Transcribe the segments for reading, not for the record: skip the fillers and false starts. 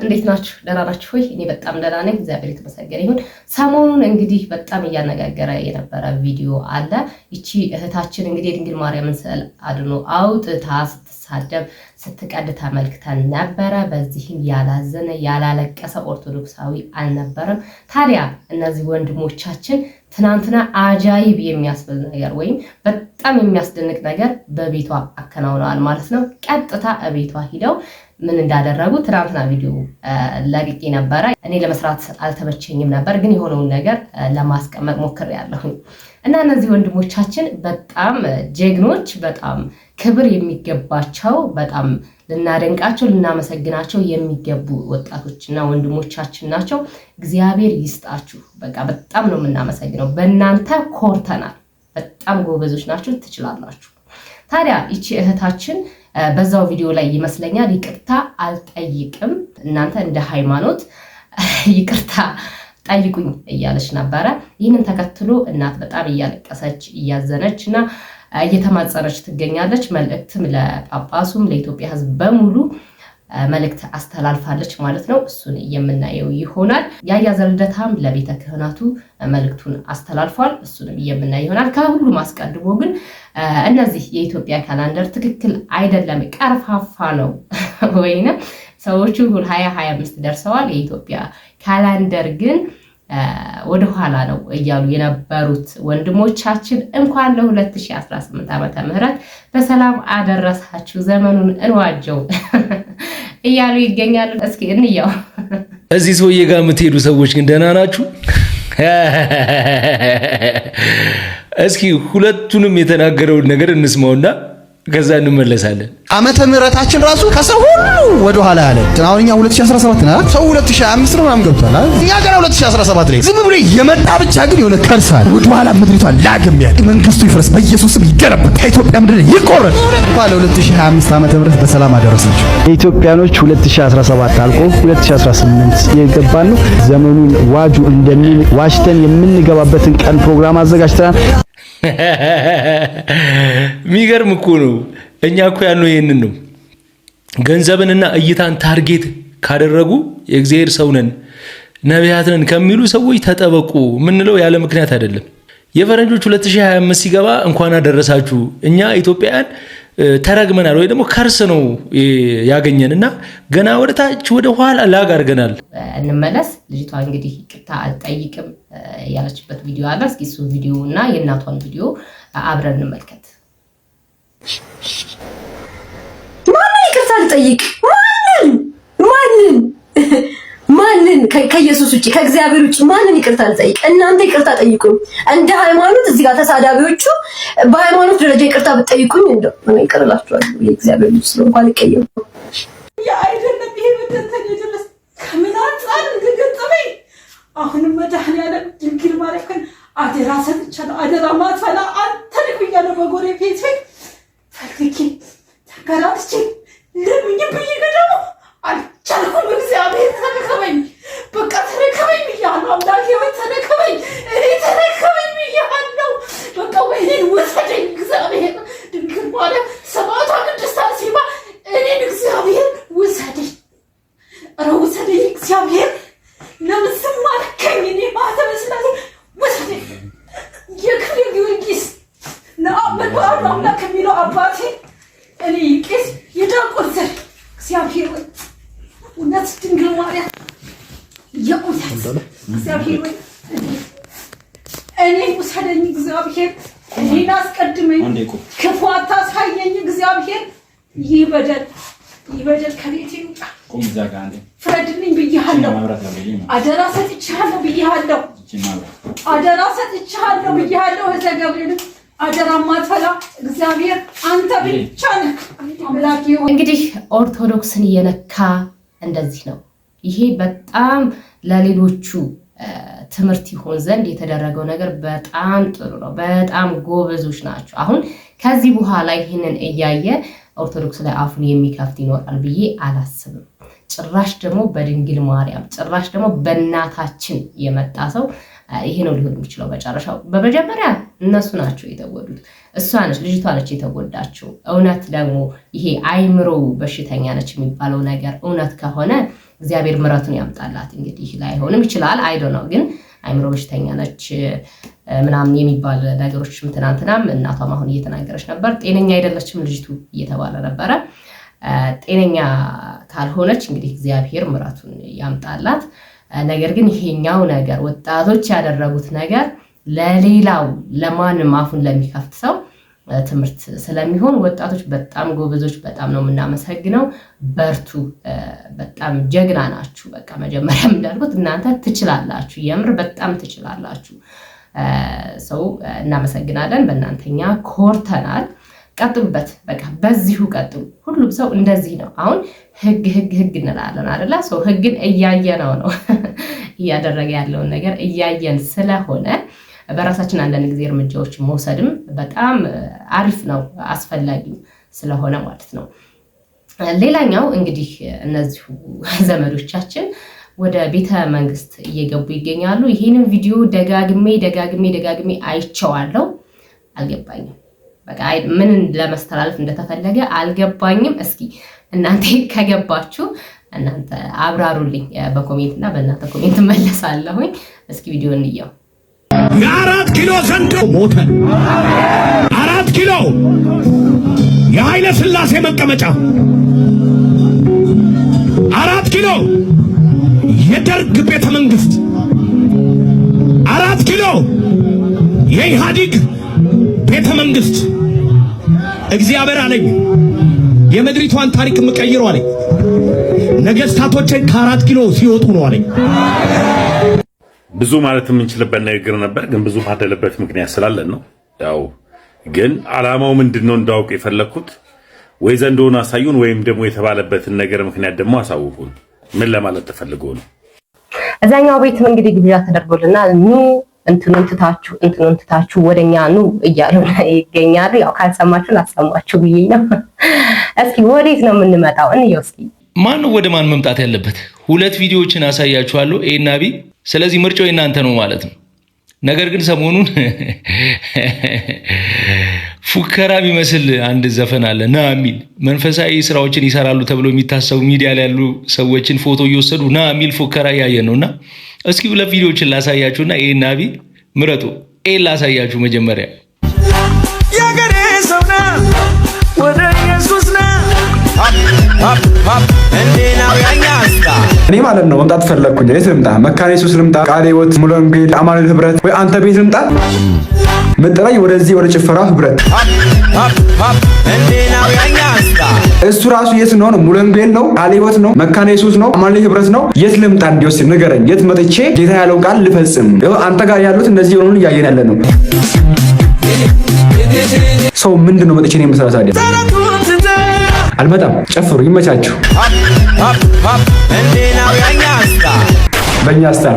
እንዴት ናችሁ? ደህና ናችሁ ወይ? እኔ በጣም ደህና ነኝ፣ እግዚአብሔር የተመሰገነ ይሁን። ሰሞኑን እንግዲህ በጣም እያነጋገረ የነበረ ቪዲዮ አለ። ይቺ እህታችን እንግዲህ የድንግል ማርያምን ስዕል አድኖ አውጥታ ስትሳደብ ስትቀድ ተመልክተን ነበረ። በዚህም ያላዘነ ያላለቀሰ ኦርቶዶክሳዊ አልነበረም። ታዲያ እነዚህ ወንድሞቻችን ትናንትና አጃይብ የሚያስብል ነገር ወይም በጣም የሚያስደንቅ ነገር በቤቷ አከናውነዋል ማለት ነው። ቀጥታ ቤቷ ሂደው ምን እንዳደረጉ ትናንትና ቪዲዮ ለቅቄ ነበረ። እኔ ለመስራት አልተመቸኝም ነበር፣ ግን የሆነውን ነገር ለማስቀመጥ ሞክሬያለሁ እና እነዚህ ወንድሞቻችን በጣም ጀግኖች፣ በጣም ክብር የሚገባቸው፣ በጣም ልናደንቃቸው ልናመሰግናቸው የሚገቡ ወጣቶችና ወንድሞቻችን ናቸው። እግዚአብሔር ይስጣችሁ። በቃ በጣም ነው የምናመሰግነው። በእናንተ ኮርተናል። በጣም ጎበዞች ናችሁ፣ ትችላላችሁ። ታዲያ ይቺ እህታችን በዛው ቪዲዮ ላይ ይመስለኛል ይቅርታ አልጠይቅም፣ እናንተ እንደ ሃይማኖት ይቅርታ ጠይቁኝ እያለች ነበረ። ይህንን ተከትሎ እናት በጣም እያለቀሰች እያዘነች እና እየተማጸነች ትገኛለች። መልእክትም ለጳጳሱም ለኢትዮጵያ ሕዝብ በሙሉ መልእክት አስተላልፋለች ማለት ነው። እሱን የምናየው ይሆናል። ያያዘ ልደታም ለቤተ ክህነቱ መልእክቱን አስተላልፏል። እሱንም የምናየው ይሆናል። ከሁሉም አስቀድሞ ግን እነዚህ የኢትዮጵያ ካላንደር ትክክል አይደለም፣ ቀርፋፋ ነው ወይንም ሰዎቹ 2025 ደርሰዋል። የኢትዮጵያ ካላንደር ግን ወደ ኋላ ነው እያሉ የነበሩት ወንድሞቻችን እንኳን ለ2018 ዓመተ ምህረት በሰላም አደረሳችሁ፣ ዘመኑን እንዋጀው እያሉ ይገኛሉ። እስኪ እንየው። እዚህ ሰውዬ ጋር የምትሄዱ ሰዎች ግን ደህና ናችሁ? እስኪ ሁለቱንም የተናገረውን ነገር እንስማውና ከዛ እንመለሳለን። ዓመተ ምህረታችን ራሱ ከሰው ሁሉ ወደ ኋላ ያለ አሁን እኛ 2017 ነው፣ ሰው 2025 ነው ምናምን ገብቷል። እኛ ገና 2017 ላይ ዝም ብሎ የመጣ ብቻ ግን የሆነ ከርሳል ወደ ኋላ ምድሪቷን ላግም ያለ መንግስቱ ይፍረስ፣ በኢየሱስም ይገለበጥ፣ ከኢትዮጵያ ምድር ይቆረጥ። እንኳን ለ2025 ዓመተ ምህረት በሰላም አደረሳችሁ። የኢትዮጵያኖች 2017 አልቆ 2018 የገባን ነው። ዘመኑን ዋጁ እንደሚል ዋሽተን የምንገባበትን ቀን ፕሮግራም አዘጋጅተናል። የሚገርም እኮ ነው። እኛ እኮ ያለው ይሄንን ነው። ገንዘብንና እይታን ታርጌት ካደረጉ የእግዚአብሔር ሰው ነን ነቢያት ነን ከሚሉ ሰዎች ተጠበቁ ምንለው ያለ ምክንያት አይደለም። የፈረንጆች 2025 ሲገባ እንኳን አደረሳችሁ። እኛ ኢትዮጵያውያን ተረግመናል ወይ ደግሞ ከርስ ነው ያገኘንና ገና ወደ ታች ወደ ኋላ ላግ አድርገናል። እንመለስ። ልጅቷ እንግዲህ ይቅርታ አልጠይቅም ያለችበት ቪዲዮ አለ። እስኪ እሱ ቪዲዮ እና የእናቷን ቪዲዮ አብረን እንመልከት። ማንን ይቅርታ አልጠይቅ? ማንን ከኢየሱስ ውጪ ከእግዚአብሔር ውጪ ማንን ይቅርታ አልጠይቅ? እናንተ ይቅርታ ጠይቁኝ። እንደ ሃይማኖት እዚህ ጋር ተሳዳቢዎቹ በሃይማኖት ደረጃ ይቅርታ ብትጠይቁኝ እንደው እኔ ይቅርላችኋለሁ። የእግዚአብሔር ልጅ ስለሆንኩ አልቀየም። ያ አይደለም ይሄ በተንተኝ ድረስ ከምን አንጻር እንደገጠመኝ አሁንም መድኃኒዓለም ድንግል ማርያምን አደራ ሰጥቻለሁ። አደራ ማትፈላ አንተ ልኩኛለሁ። በጎሬ ፊት ፈልጌ ተከራትቼ ለምኝ ብዬ ገደሙ አልቻልኩም። እግዚአብሔር ተረከበኝ፣ በቃ ተረከበኝ ብያለሁ። አምላኬ ወይ ተረከበኝ፣ እኔ ተረከበኝ ብያለሁ። በቃ ወይኔን ውሰደኝ እግዚአብሔር። ድንግል ማርያም ሰማዕቷ ቅድስት አርሴማ እኔን እግዚአብሔር ውሰደኝ፣ ኧረ ውሰደኝ እግዚአብሔር። ለምን ዝም አልከኝ? እኔ ማኅተመ ሥላሴ ውሰደኝ። የክፍሌ ጊዮርጊስ ነአምን በአሐዱ አምላክ የሚለው አባቴ እኔ ቄስ የዲያቆን ዘር እግዚአብሔር ወይ እውነት ድንግል ማርያም የእውነት እግዚአብሔር ወይ እኔን ውሰደኝ እግዚአብሔር። እኔን አስቀድመኝ፣ ክፉ አታሳየኝ እግዚአብሔር። ይህ በደል ከቤቴ ይውጣ። ፍረድልኝ ብያለሁ። አደራ ሰጥቻለሁ ብያለሁ። አደራ ሰጥቻለሁ ብያለሁ። እዘ ገብርኤል አደራ ማትፈላ እግዚአብሔር አንተ ብቻ ነህ አምላኬ። እንግዲህ ኦርቶዶክስን የነካ እንደዚህ ነው። ይሄ በጣም ለሌሎቹ ትምህርት ይሆን ዘንድ የተደረገው ነገር በጣም ጥሩ ነው። በጣም ጎበዞች ናቸው። አሁን ከዚህ በኋላ ይህንን እያየ ኦርቶዶክስ ላይ አፉን የሚከፍት ይኖራል ብዬ አላስብም። ጭራሽ ደግሞ በድንግል ማርያም ጭራሽ ደግሞ በእናታችን የመጣ ሰው ይሄ ነው ሊሆን የሚችለው መጨረሻው። በመጀመሪያ እነሱ ናቸው የተጎዱት፣ እሷ ነች ልጅቷ ነች የተጎዳችው። እውነት ደግሞ ይሄ አይምሮ በሽተኛ ነች የሚባለው ነገር እውነት ከሆነ እግዚአብሔር ምሕረቱን ያምጣላት። እንግዲህ ላይሆንም ይችላል አይዶ ነው፣ ግን አይምሮ በሽተኛ ነች ምናምን የሚባል ነገሮችም ትናንትናም እናቷም አሁን እየተናገረች ነበር። ጤነኛ አይደለችም ልጅቱ እየተባለ ነበረ። ጤነኛ ካልሆነች እንግዲህ እግዚአብሔር ምሕረቱን ያምጣላት። ነገር ግን ይሄኛው ነገር ወጣቶች ያደረጉት ነገር ለሌላው ለማንም አፉን ለሚከፍት ሰው ትምህርት ስለሚሆን ወጣቶች በጣም ጎበዞች፣ በጣም ነው የምናመሰግነው። በርቱ፣ በጣም ጀግና ናችሁ። በቃ መጀመሪያም እንዳልኩት እናንተ ትችላላችሁ፣ የምር በጣም ትችላላችሁ። ሰው እናመሰግናለን። በእናንተኛ ኮርተናል። ቀጥሉበት፣ በቃ በዚሁ ቀጥሉ። ሁሉም ሰው እንደዚህ ነው። አሁን ህግ እንላለን አይደለ? ሰው ህግን እያየነው ነው እያደረገ ያለውን ነገር እያየን ስለሆነ በራሳችን አንዳንድ ጊዜ እርምጃዎች መውሰድም በጣም አሪፍ ነው፣ አስፈላጊ ስለሆነ ማለት ነው። ሌላኛው እንግዲህ እነዚሁ ዘመዶቻችን ወደ ቤተ መንግስት እየገቡ ይገኛሉ። ይህንን ቪዲዮ ደጋግሜ አይቼዋለሁ፣ አልገባኝም። በቃ ምን ለማስተላለፍ እንደተፈለገ አልገባኝም። እስኪ እናንተ ከገባችሁ እናንተ አብራሩልኝ በኮሜንት እና በእናንተ ኮሜንት መለሳለሁኝ። እስኪ ቪዲዮ እንየው። የ4 ኪሎ ዘንዶ ሞተ። 4 ኪሎ የኃይለ ሥላሴ መቀመጫ፣ 4 ኪሎ የደርግ ቤተ መንግስት፣ 4 ኪሎ የኢህአዲግ ቤተ መንግስት። እግዚአብሔር አለኝ የምድሪቷን ታሪክ የምቀይረው አለኝ ነገስታቶችን ከ4 ኪሎ ሲወጡ ነው አለኝ። ብዙ ማለት የምንችልበት ንግግር ነበር፣ ግን ብዙ ማደለበት ምክንያት ስላለን ነው። ያው ግን ዓላማው ምንድነው እንዳውቅ የፈለኩት ወይ ዘንዶውን አሳዩን ወይም ደግሞ የተባለበትን ነገር ምክንያት ደግሞ አሳውቁን። ምን ለማለት ተፈልጎ ነው? እዛኛው ቤትም እንግዲህ ግብዣ ተደርጎልናል። ኑ እንትኑን ትታችሁ ወደኛ ኑ እያሉ ይገኛሉ። ያው ካልሰማችሁ ላሰማችሁ ብዬ ነው። እስኪ ወዴት ነው የምንመጣው? እንየው እስኪ። ማን ነው ወደ ማን መምጣት ያለበት? ሁለት ቪዲዮዎችን አሳያችኋለሁ፣ ኤ እና ቢ። ስለዚህ ምርጫው የእናንተ ነው ማለት ነው። ነገር ግን ሰሞኑን ፉከራ የሚመስል አንድ ዘፈን አለ ና የሚል መንፈሳዊ ስራዎችን ይሰራሉ ተብሎ የሚታሰቡ ሚዲያ ላይ ያሉ ሰዎችን ፎቶ እየወሰዱ ና የሚል ፉከራ እያየን ነውና እስኪ ሁለት ቪዲዮዎችን ላሳያችሁና ኤ እና ቢ ምረጡ። ኤ ላሳያችሁ መጀመሪያ። የአገሬ ሰው ና ወደ ኢየሱስ ና እኔ ማለት ነው መምጣት ፈለግኩኝ። የት ልምጣ? መካነ ኢየሱስ ልምጣ? ቃለ ሕይወት፣ ሙሉ ወንጌል፣ አማኑኤል ህብረት ወይ አንተ ቤት ልምጣ? መጠራኝ ወደዚህ ወደ ጭፈራው ህብረት። እሱ ራሱ የት ነው? ሙሉ ወንጌል ነው? ቃለ ሕይወት ነው? መካነ ኢየሱስ ነው? አማኑኤል ህብረት ነው? የት ልምጣ? እንዲወስድ ንገረኝ። የት መጥቼ ጌታ ያለው ቃል ልፈጽም? አንተ ጋር ያሉት እነዚህ የሆኑን እያየን ያለ ነው። ሰው ምንድነው መጥቼ ነው የምሰራው ታዲያ? አልመጣም። ጨፍሩ፣ ይመቻችሁ። በእኛ ስታር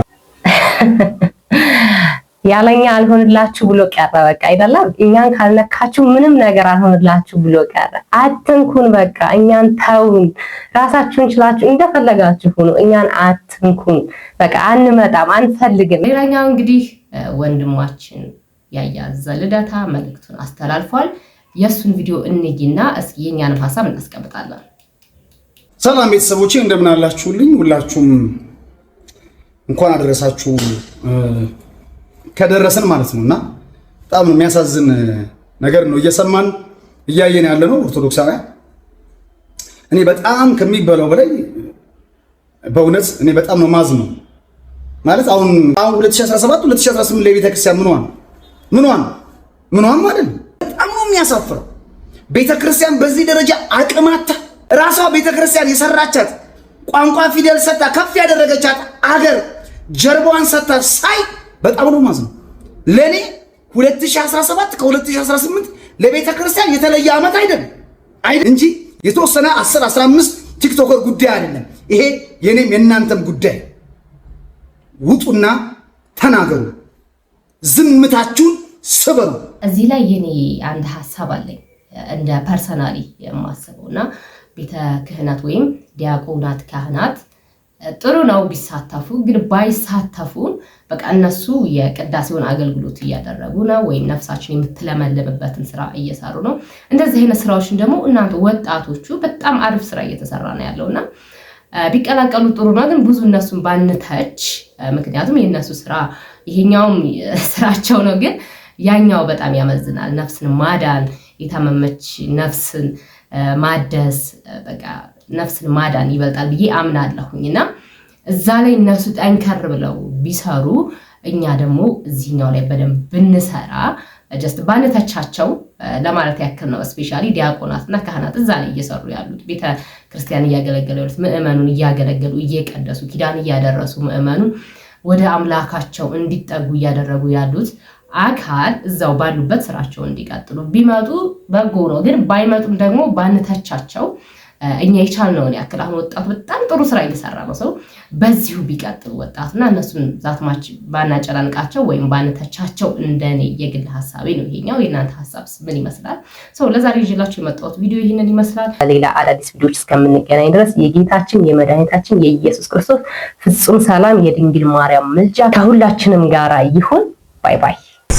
ያለኛ አልሆንላችሁ ብሎ ቀረ። በቃ አይደለም እኛን ካልነካችሁ ምንም ነገር አልሆንላችሁ ብሎ ቀረ። አትንኩን፣ በቃ እኛን ተውን። ራሳችሁን ችላችሁ እንደፈለጋችሁ ሁኑ፣ እኛን አትንኩን። በቃ አንመጣም፣ አንፈልግም። ሌላኛው እንግዲህ ወንድማችን ያያዘ ልደታ መልእክቱን አስተላልፏል። የሱን ቪዲዮ እንይና እስኪ የኛንም ሐሳብ እናስቀምጣለን። ሰላም ቤተሰቦቼ እንደምን አላችሁልኝ? ሁላችሁም እንኳን አደረሳችሁ ከደረሰን ማለት ነውና በጣም የሚያሳዝን ነገር ነው እየሰማን እያየን ያለ ነው። ኦርቶዶክሳውያን እኔ በጣም ከሚበለው በላይ በእውነት እኔ በጣም ነው ማዝነው። ማለት አሁን 2017 2018 ላይ ቤተክርስቲያን ምንዋን ማለት ነው በጣም ነው የሚያሳፍረው። ቤተክርስቲያን በዚህ ደረጃ አቅማታ ራሷ ቤተክርስቲያን የሰራቻት ቋንቋ ፊደል ሰጣ ከፍ ያደረገቻት አገር ጀርባዋን ሰጣ ሳይ በጣም ነው ማዝነው። ለኔ 2017 ከ2018 ለቤተክርስቲያን የተለየ ዓመት አይደለም እንጂ የተወሰነ 10 15 ቲክቶከር ጉዳይ አይደለም። ይሄ የኔም የእናንተም ጉዳይ። ውጡና ተናገሩ፣ ዝምታችሁን ስበሩ። እዚህ ላይ የኔ አንድ ሐሳብ አለኝ እንደ ፐርሰናሊ የማስበውና ቤተ ክህነት ወይም ዲያቆናት ካህናት ጥሩ ነው ቢሳተፉ፣ ግን ባይሳተፉ በቃ እነሱ የቅዳሴውን አገልግሎት እያደረጉ ነው ወይም ነፍሳችን የምትለመልምበትን ስራ እየሰሩ ነው። እንደዚህ አይነት ስራዎችን ደግሞ እናንተ ወጣቶቹ በጣም አሪፍ ስራ እየተሰራ ነው ያለውና ቢቀላቀሉ ጥሩ ነው። ግን ብዙ እነሱን ባንተች፣ ምክንያቱም የእነሱ ስራ ይሄኛውም ስራቸው ነው። ግን ያኛው በጣም ያመዝናል። ነፍስን ማዳን፣ የታመመች ነፍስን ማደስ፣ በቃ ነፍስን ማዳን ይበልጣል ብዬ አምናለሁኝና እዛ ላይ እነሱ ጠንከር ብለው ቢሰሩ እኛ ደግሞ እዚህኛው ላይ በደንብ ብንሰራ ጀስት ባንተቻቸው ለማለት ያክል ነው። ስፔሻሊ ዲያቆናትና ካህናት እዛ ላይ እየሰሩ ያሉት ቤተ ክርስቲያን እያገለገሉ ያሉት ምእመኑን እያገለገሉ እየቀደሱ ኪዳን እያደረሱ ምእመኑን ወደ አምላካቸው እንዲጠጉ እያደረጉ ያሉት አካል እዛው ባሉበት ስራቸው እንዲቀጥሉ ቢመጡ በጎ ነው። ግን ባይመጡም ደግሞ ባንተቻቸው እኛ የቻልነውን ያክል አሁን ወጣቱ በጣም ጥሩ ስራ እየሰራ ነው። ሰው በዚሁ ቢቀጥሉ ወጣቱና እነሱን ዛትማች ባናጨናንቃቸው ወይም ባንተቻቸው እንደኔ የግል ሐሳቤ ነው። ይሄኛው የእናንተ ሐሳብስ ምን ይመስላል? ሰው ለዛሬ ይዤላችሁ የመጣሁት ቪዲዮ ይህንን ይመስላል። ሌላ አዳዲስ ቪዲዮዎች እስከምንገናኝ ድረስ የጌታችን የመድኃኒታችን የኢየሱስ ክርስቶስ ፍጹም ሰላም የድንግል ማርያም ምልጃ ከሁላችንም ጋራ ይሁን። ባይ ባይ።